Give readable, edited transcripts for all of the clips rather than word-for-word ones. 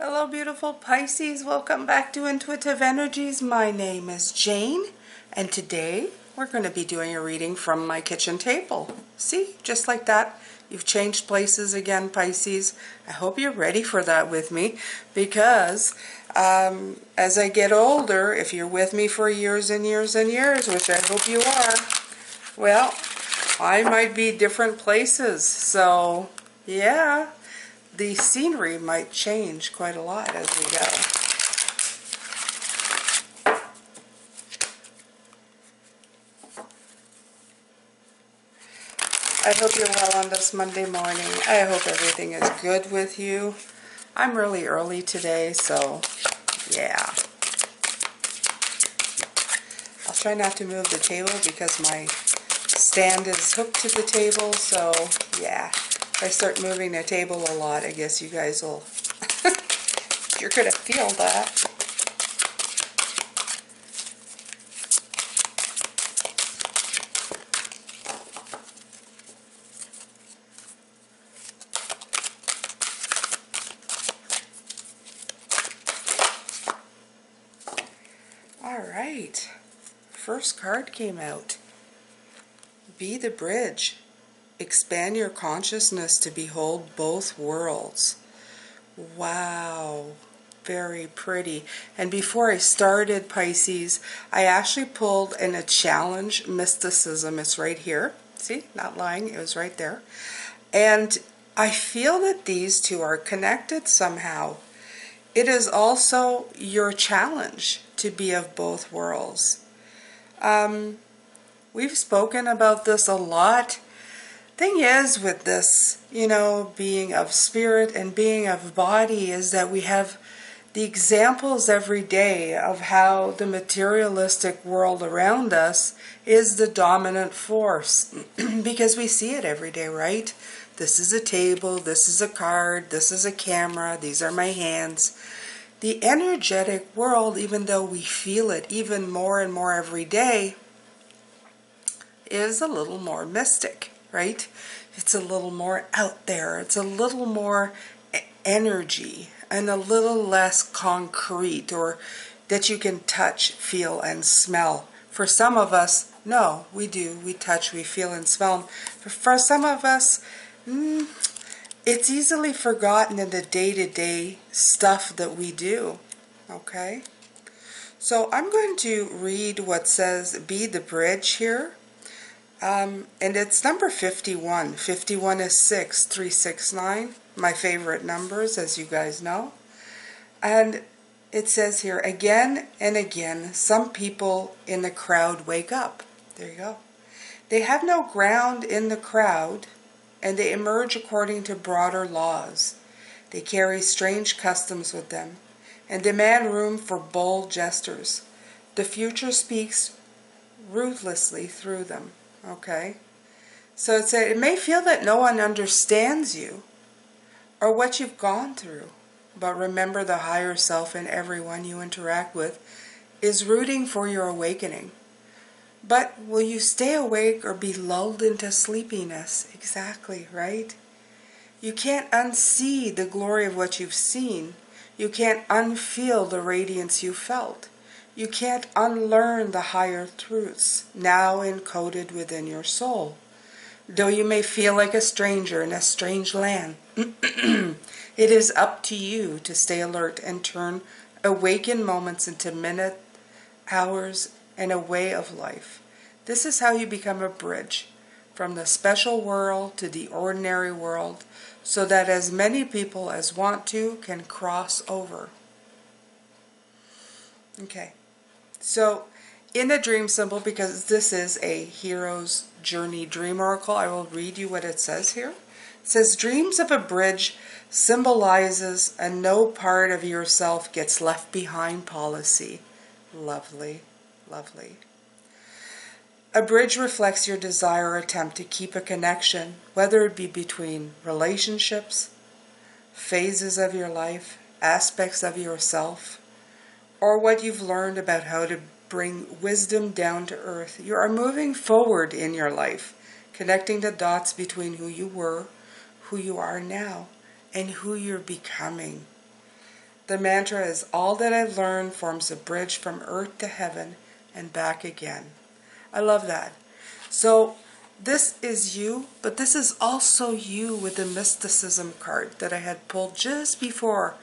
Hello, beautiful Pisces. Welcome back to Intuitive Energies. My name is Jane, and today we're going to be doing a reading from my kitchen table. See, just like that. You've changed places again, Pisces. I hope you're ready for that with me, because as I get older, if you're with me for years and years and years, which I hope you are, well, I might be different places. So, yeah. The scenery might change quite a lot as we go. I hope you're well on this Monday morning. I hope everything is good with you. I'm really early today, so yeah. I'll try not to move the table because my stand is hooked to the table, so yeah. If I start moving the table a lot, I guess you guys will, you're going to feel that. All right, first card came out. Be the bridge. Expand your consciousness to behold both worlds. Wow, very pretty. And before I started, Pisces, I actually pulled in a challenge, mysticism. It's right here. See, not lying, it was right there. And I feel that these two are connected somehow. It is also your challenge to be of both worlds. We've spoken about this a lot. Thing is with this, being of spirit and being of body, is that we have the examples every day of how the materialistic world around us is the dominant force because we see it every day, right? This is a table, this is a card, this is a camera, these are my hands. The energetic world, even though we feel it even more and more every day, is a little more mystic, right? It's a little more out there. It's a little more energy and a little less concrete, or that you can touch, feel, and smell. For some of us, no, we do. We touch, we feel, and smell. For some of us, it's easily forgotten in the day-to-day stuff that we do, okay? So I'm going to read what says, be the bridge here. And it's number 51. 51 is 6, 3, 6, 9. My favorite numbers, as you guys know. And it says here, again and again, some people in the crowd wake up. There you go. They have no ground in the crowd, and they emerge according to broader laws. They carry strange customs with them, and demand room for bold gestures. The future speaks ruthlessly through them. Okay, so it may feel that no one understands you or what you've gone through, but remember the higher self in everyone you interact with is rooting for your awakening. But will you stay awake or be lulled into sleepiness? Exactly, right? You can't unsee the glory of what you've seen. You can't unfeel the radiance you felt. You can't unlearn the higher truths now encoded within your soul. Though you may feel like a stranger in a strange land, it is up to you to stay alert and turn awakened moments into minutes, hours, and a way of life. This is how you become a bridge from the special world to the ordinary world, so that as many people as want to can cross over. Okay. So, in the dream symbol, because this is a hero's journey dream oracle, I will read you what it says here. It says, dreams of a bridge symbolizes a no part of yourself gets left behind policy. Lovely, lovely. A bridge reflects your desire or attempt to keep a connection, whether it be between relationships, phases of your life, aspects of yourself, or what you've learned about how to bring wisdom down to earth. You are moving forward in your life, connecting the dots between who you were, who you are now, and who you're becoming. The mantra is, all that I've learned forms a bridge from earth to heaven and back again. I love that. So this is you, but this is also you with the mysticism card that I had pulled just before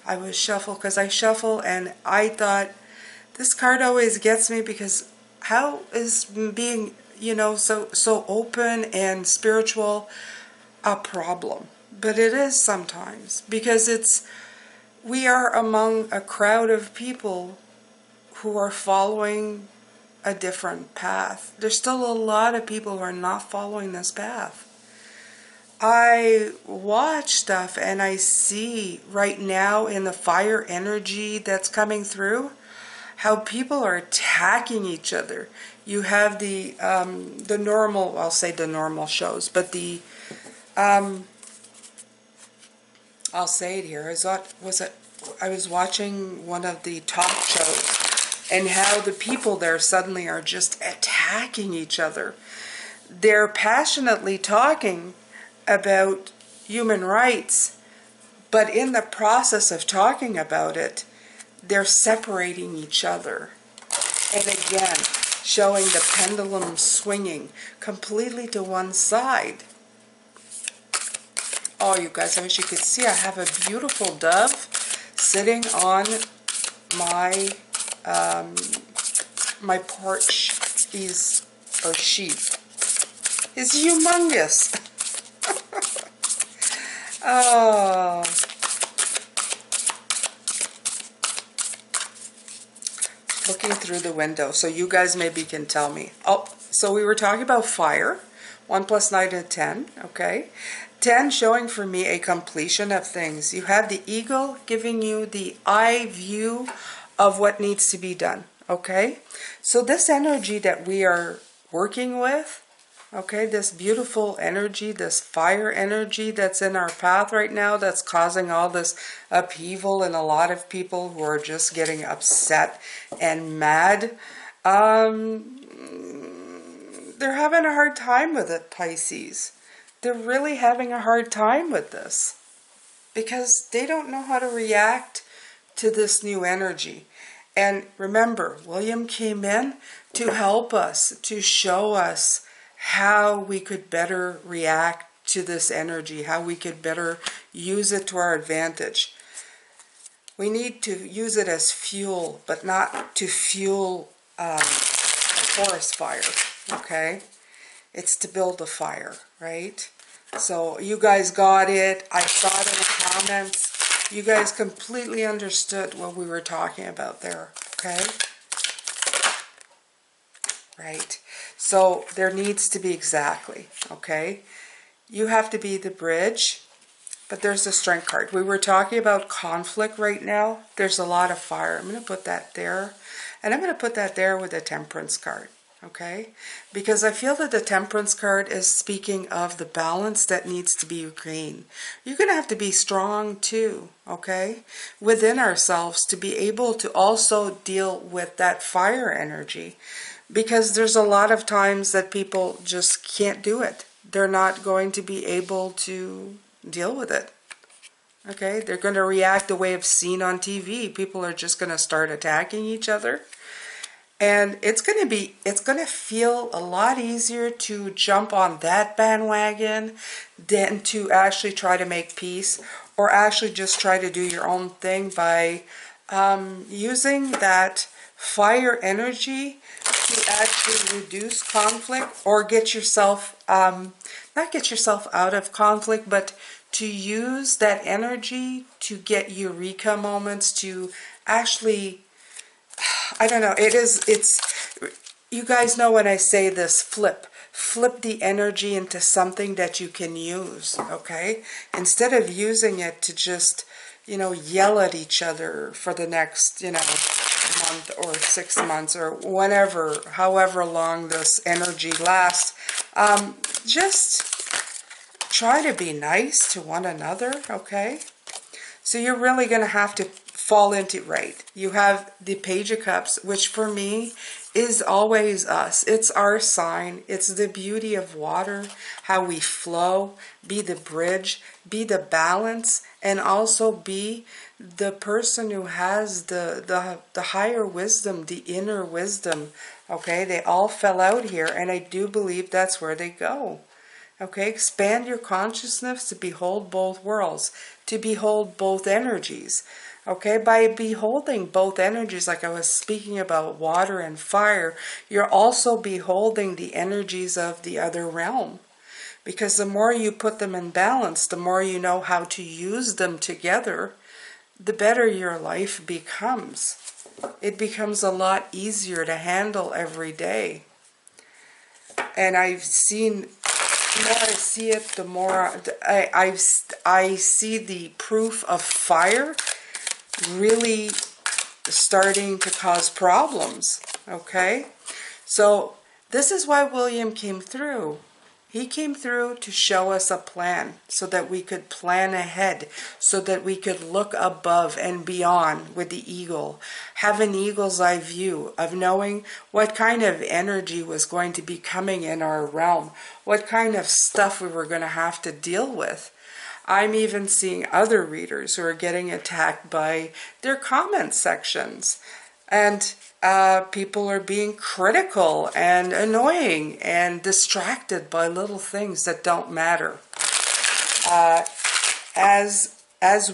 I was shuffled, because I shuffle and I thought, this card always gets me, because how is being, so open and spiritual a problem? But it is sometimes, because we are among a crowd of people who are following a different path. There's still a lot of people who are not following this path. I watch stuff and I see right now in the fire energy that's coming through how people are attacking each other. You have the normal, I'll say the normal shows, but I'll say it here. I was watching one of the talk shows, and how the people there suddenly are just attacking each other. They're passionately talking about human rights, but in the process of talking about it, they're separating each other. And again, showing the pendulum swinging completely to one side. Oh, you guys, I wish you could see. I have a beautiful dove sitting on my my porch. She is humongous. Oh. Looking through the window, so you guys maybe can tell me. Oh, so we were talking about fire. 1 + 9 is 10, okay? 10 showing for me a completion of things. You have the eagle giving you the eye view of what needs to be done, okay? So this energy that we are working with, okay, this beautiful energy, this fire energy that's in our path right now, that's causing all this upheaval and a lot of people who are just getting upset and mad, they're having a hard time with it, Pisces. They're really having a hard time with this because they don't know how to react to this new energy. And remember, William came in to help us, to show us how we could better react to this energy, how we could better use it to our advantage. We need to use it as fuel, but not to fuel a forest fire, okay? It's to build a fire, right? So you guys got it. I saw it in the comments. You guys completely understood what we were talking about there, okay? Right. So there needs to be exactly, okay? You have to be the bridge, but there's the strength card. We were talking about conflict right now. There's a lot of fire. I'm going to put that there. And I'm going to put that there with the temperance card. Okay, because I feel that the temperance card is speaking of the balance that needs to be regained. You're going to have to be strong too, okay, within ourselves to be able to also deal with that fire energy, because there's a lot of times that people just can't do it. They're not going to be able to deal with it. Okay, they're going to react the way I've seen on TV. People are just going to start attacking each other. And it's going to feel a lot easier to jump on that bandwagon than to actually try to make peace, or actually just try to do your own thing by using that fire energy to actually reduce conflict, or get yourself, not get yourself out of conflict, but to use that energy to get eureka moments, to actually, I don't know, you guys know when I say this, flip the energy into something that you can use, okay? Instead of using it to just, yell at each other for the next, month or 6 months or whenever, however long this energy lasts, just try to be nice to one another, okay? So you're really going to have to fall into, right, you have the Page of Cups, which for me is always us. It's our sign. It's the beauty of water, how we flow, be the bridge, be the balance, and also be the person who has the higher wisdom, the inner wisdom, okay, they all fell out here, and I do believe that's where they go. Okay, expand your consciousness to behold both worlds, to behold both energies. Okay, by beholding both energies, like I was speaking about water and fire, you're also beholding the energies of the other realm. Because the more you put them in balance, the more you know how to use them together, the better your life becomes. It becomes a lot easier to handle every day. And I've seen, the more I see it, the more I see the proof of fire really starting to cause problems. Okay? So this is why William came through. He came through to show us a plan so that we could plan ahead, so that we could look above and beyond with the eagle, have an eagle's eye view of knowing what kind of energy was going to be coming in our realm, what kind of stuff we were going to have to deal with. I'm even seeing other readers who are getting attacked by their comment sections. And people are being critical and annoying and distracted by little things that don't matter. As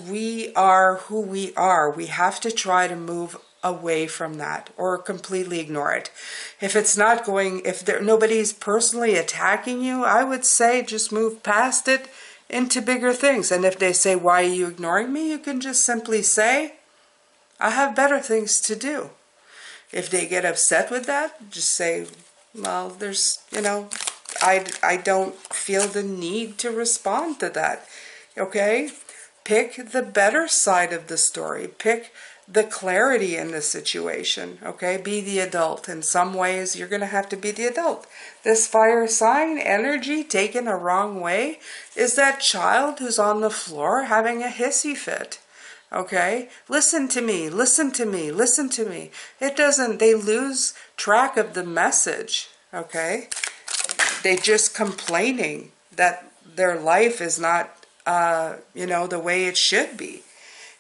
we are who we are, we have to try to move away from that or completely ignore it. If it's not going, if nobody's personally attacking you, I would say just move past it into bigger things. And if they say, why are you ignoring me? You can just simply say, I have better things to do. If they get upset with that, just say, well, there's, I don't feel the need to respond to that. Okay? Pick the better side of the story. Pick the clarity in the situation. Okay? Be the adult. In some ways, you're going to have to be the adult. This fire sign energy taken a wrong way is that child who's on the floor having a hissy fit. Okay? Listen to me, listen to me, listen to me. They lose track of the message. Okay? They're just complaining that their life is not, the way it should be.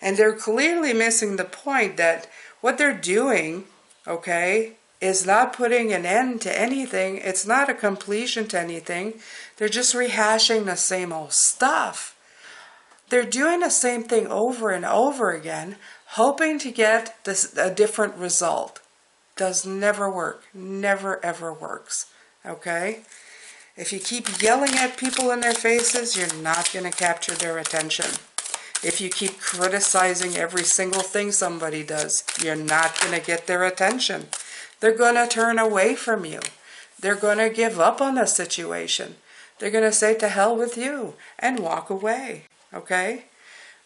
And they're clearly missing the point that what they're doing, okay, is not putting an end to anything. It's not a completion to anything. They're just rehashing the same old stuff. They're doing the same thing over and over again, hoping to get a different result. Does never work. Never ever works. Okay? If you keep yelling at people in their faces, you're not going to capture their attention. If you keep criticizing every single thing somebody does, you're not going to get their attention. They're going to turn away from you. They're going to give up on the situation. They're going to say to hell with you and walk away. Okay?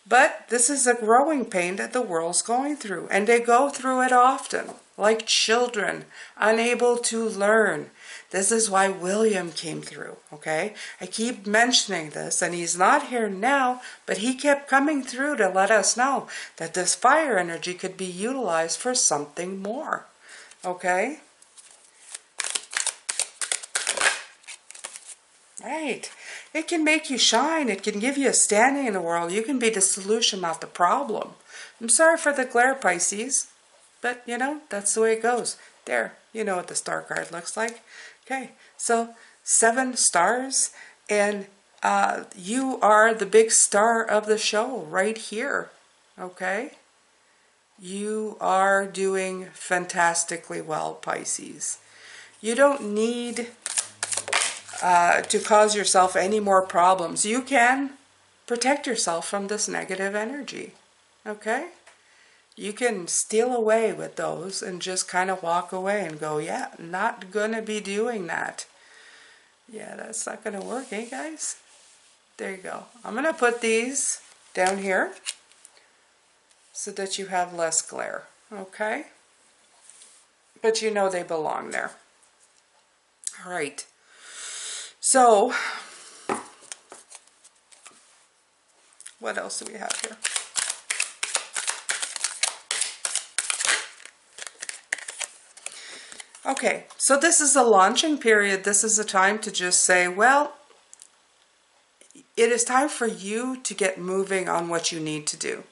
But this is a growing pain that the world's going through. And they go through it often. Like children, unable to learn. This is why William came through. Okay? I keep mentioning this, and he's not here now, but he kept coming through to let us know that this fire energy could be utilized for something more. Okay? Right. It can make you shine. It can give you a standing in the world. You can be the solution, not the problem. I'm sorry for the glare, Pisces. But, that's the way it goes. There. You know what the star card looks like. Okay. So, 7 stars. And you are the big star of the show right here. Okay. You are doing fantastically well, Pisces. You don't need to cause yourself any more problems. You can protect yourself from this negative energy. Okay? You can steal away with those and just kind of walk away and go, yeah, not going to be doing that. Yeah, that's not going to work, eh, guys? There you go. I'm going to put these down here so that you have less glare. Okay? But you know they belong there. All right. So, what else do we have here? Okay, so this is a launching period. This is a time to just say, well, it is time for you to get moving on what you need to do.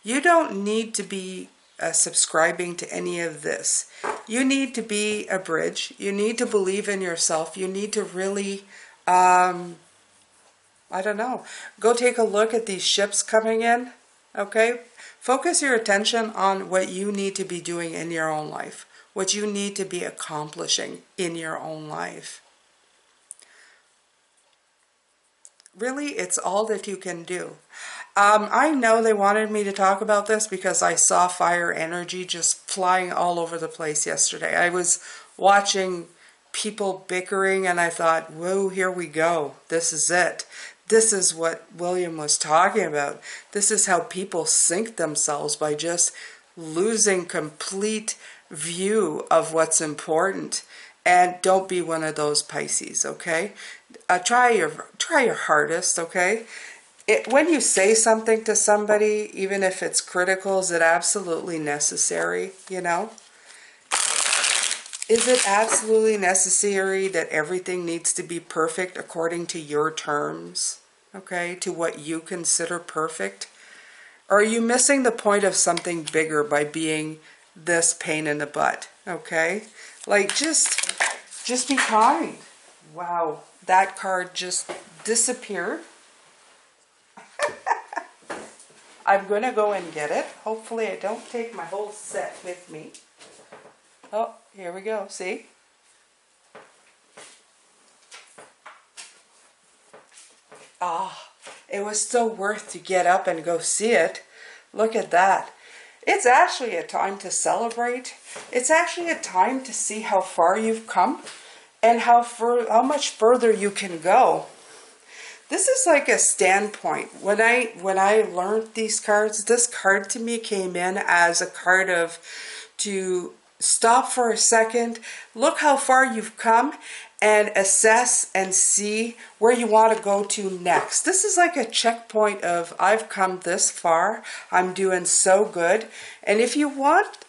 You don't need to be subscribing to any of this. You need to be a bridge. You need to believe in yourself. You need to really, I don't know, go take a look at these ships coming in, okay? Focus your attention on what you need to be doing in your own life, what you need to be accomplishing in your own life. Really, it's all that you can do. I know they wanted me to talk about this because I saw fire energy just flying all over the place yesterday. I was watching people bickering and I thought, whoa, here we go. This is it. This is what William was talking about. This is how people sink themselves by just losing complete view of what's important. And don't be one of those Pisces, okay? Try your hardest, okay? When you say something to somebody, even if it's critical, is it absolutely necessary, you know? Is it absolutely necessary that everything needs to be perfect according to your terms, okay, to what you consider perfect? Or are you missing the point of something bigger by being this pain in the butt, okay? Like, just be kind. Wow, that card just disappeared. I'm going to go and get it. Hopefully I don't take my whole set with me. Oh, here we go. See? Ah, it was still worth to get up and go see it. Look at that. It's actually a time to celebrate. It's actually a time to see how far you've come and how much further you can go. This is like a standpoint. When I learned these cards, this card to me came in as a card of to stop for a second, look how far you've come, and assess and see where you want to go to next. This is like a checkpoint of I've come this far, I'm doing so good. And if you want,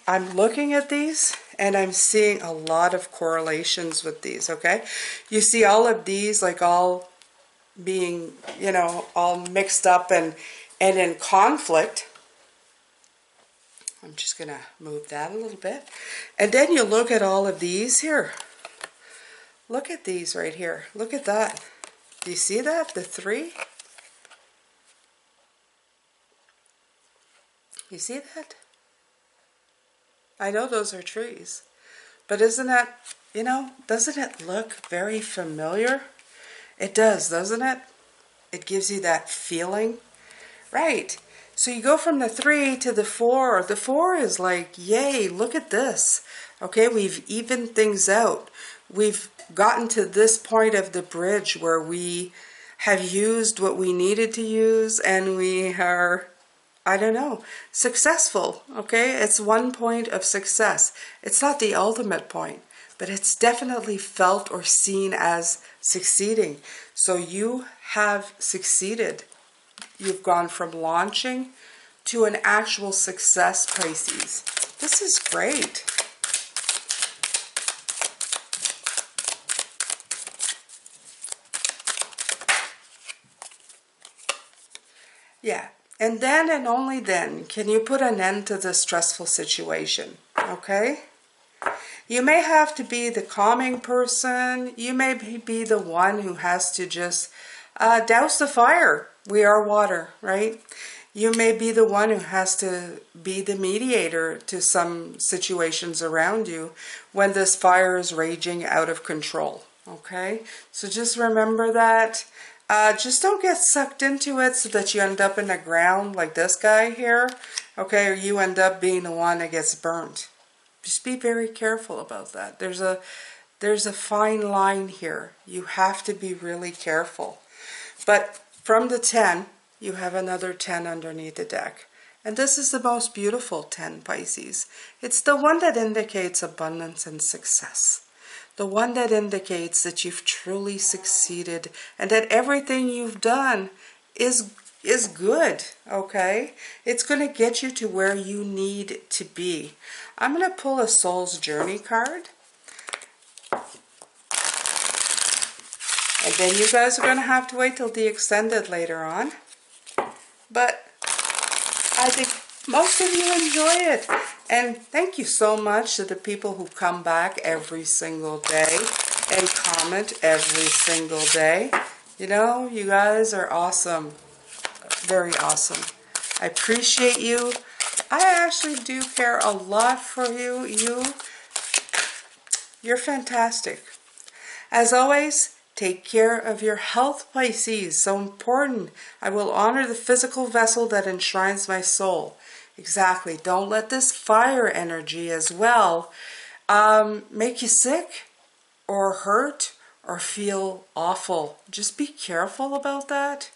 I'm looking at these and I'm seeing a lot of correlations with these, okay? You see all of these like all being, you know, all mixed up and in conflict. I'm just going to move that a little bit. And then you look at all of these here. Look at these right here. Look at that. Do you see that? The 3? You see that? I know those are trees. But isn't that, you know, doesn't it look very familiar? It does, doesn't it? It gives you that feeling. Right. So you go from the 3 to the 4. The 4 is like, yay, look at this. Okay, we've evened things out. We've gotten to this point of the bridge where we have used what we needed to use and we are, I don't know, successful. Okay, it's one point of success. It's not the ultimate point, but it's definitely felt or seen as succeeding. So you have succeeded. You've gone from launching to an actual success, Pisces. This is great. Yeah, and then and only then can you put an end to this stressful situation, okay? You may have to be the calming person. You may be the one who has to just douse the fire. We are water, right? You may be the one who has to be the mediator to some situations around you when this fire is raging out of control, okay? So just remember that. Just don't get sucked into it so that you end up in the ground like this guy here, okay? Or you end up being the one that gets burnt. Just be very careful about that. There's a fine line here. You have to be really careful. But from the 10, you have another 10 underneath the deck. And this is the most beautiful 10, Pisces. It's the one that indicates abundance and success. The one that indicates that you've truly succeeded and that everything you've done is good, okay? It's going to get you to where you need to be. I'm going to pull a Soul's Journey card. And then you guys are going to have to wait till the extended later on. But I think most of you enjoy it. And thank you so much to the people who come back every single day and comment every single day. You know, you guys are awesome. Very awesome. I appreciate you. I actually do care a lot for you. You're fantastic. As always, take care of your health, Pisces. So important. I will honor the physical vessel that enshrines my soul. Exactly. Don't let this fire energy as well make you sick or hurt or feel awful. Just be careful about that,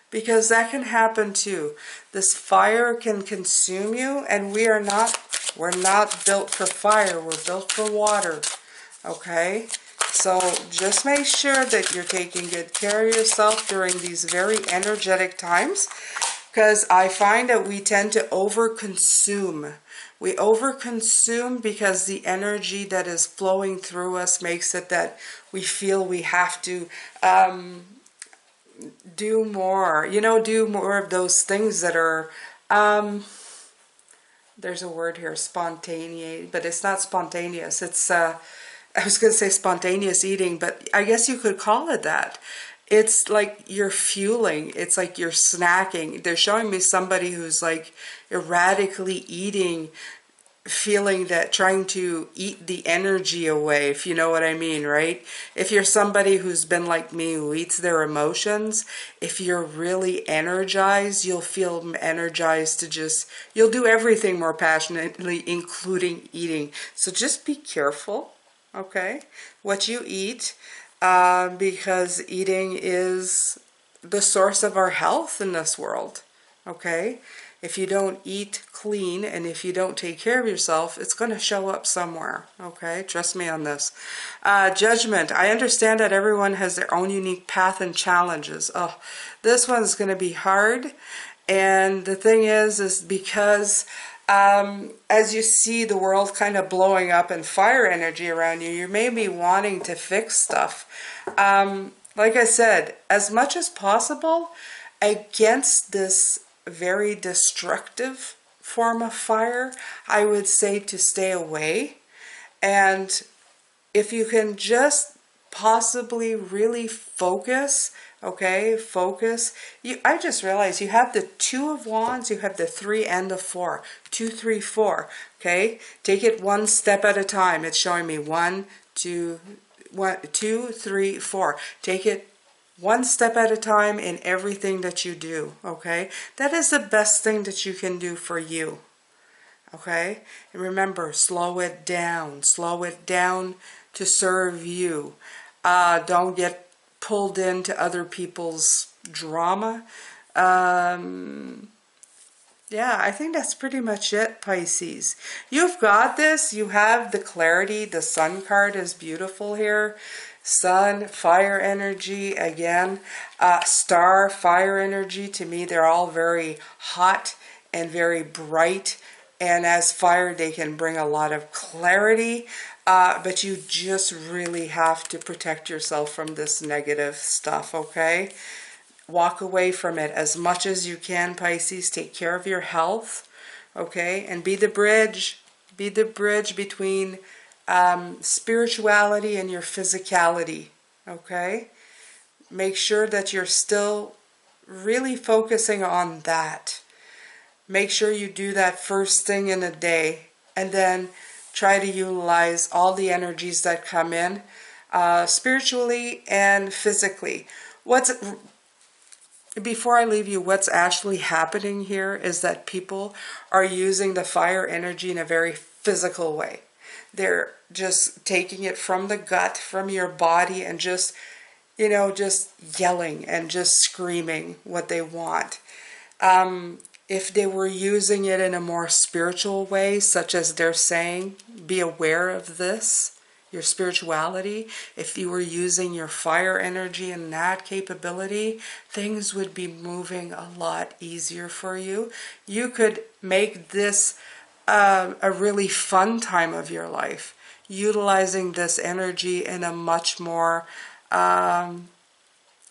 because that can happen too. This fire can consume you, and we're not built for fire. We're built for water. Okay? So just make sure that you're taking good care of yourself during these very energetic times, because I find that we tend to overconsume. We overconsume because the energy that is flowing through us makes it that we feel we have to do more. You know, do more of those things that are, there's a word here, spontaneous, but it's not spontaneous. It's, I was going to say spontaneous eating, but I guess you could call it that. It's like you're fueling. It's like you're snacking. They're showing me somebody who's like erratically eating, feeling that, trying to eat the energy away, if you know what I mean, right? If you're somebody who's been like me, who eats their emotions, if you're really energized, you'll feel energized to just, you'll do everything more passionately, including eating. So just be careful, okay, what you eat, because eating is the source of our health in this world, okay? If you don't eat clean and if you don't take care of yourself, it's going to show up somewhere, okay? Trust me on this. Judgment. I understand that everyone has their own unique path and challenges. Oh, this one's going to be hard. And the thing is because as you see the world kind of blowing up and fire energy around you, you may be wanting to fix stuff. Like I said, as much as possible, against this very destructive form of fire, I would say to stay away. And if you can just possibly really focus, okay, focus. I just realized you have the Two of Wands, you have the 3 and the 4. 2, 3, 4. Okay, take it one step at a time. It's showing me 1, 2, 3, 4. Take it one step at a time in everything that you do, okay? That is the best thing that you can do for you, okay? And remember, slow it down to serve you. Don't get pulled into other people's drama. Yeah, I think that's pretty much it, Pisces. You've got this. You have the clarity. The Sun card is beautiful here. Sun, fire energy, again. Star, fire energy. To me, they're all very hot and very bright. And as fire, they can bring a lot of clarity. But you just really have to protect yourself from this negative stuff, okay? Walk away from it as much as you can, Pisces. Take care of your health, okay? And be the bridge. Be the bridge between spirituality and your physicality, okay? Make sure that you're still really focusing on that. Make sure you do that first thing in the day, and then try to utilize all the energies that come in, spiritually and physically. Before I leave you, what's actually happening here is that people are using the fire energy in a very physical way. They're just taking it from the gut, from your body, and just, you know, just yelling and just screaming what they want. If they were using it in a more spiritual way, such as they're saying, be aware of this, your spirituality. If you were using your fire energy and that capability, things would be moving a lot easier for you. You could make this a really fun time of your life, utilizing this energy in a much more, I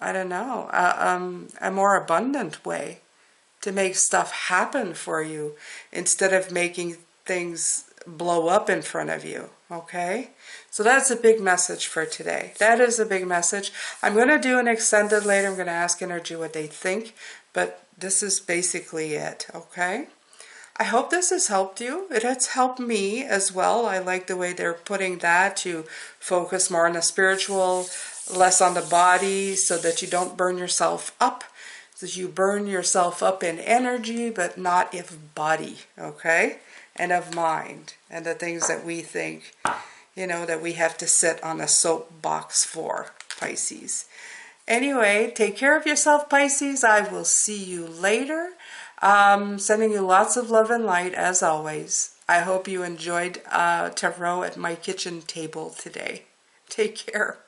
don't know, a more abundant way. to make stuff happen for you instead of making things blow up in front of you, okay? So that's a big message for today. That is a big message. I'm going to do an extended later. I'm going to ask energy what they think, but this is basically it, okay? I hope this has helped you. It has helped me as well. I like the way they're putting that to focus more on the spiritual, less on the body, so that you don't burn yourself up. So you burn yourself up in energy, but not of body, okay? And of mind, and the things that we think, you know, that we have to sit on a soapbox for, Pisces. Anyway, take care of yourself, Pisces. I will see you later. Sending you lots of love and light, as always. I hope you enjoyed tarot at my kitchen table today. Take care.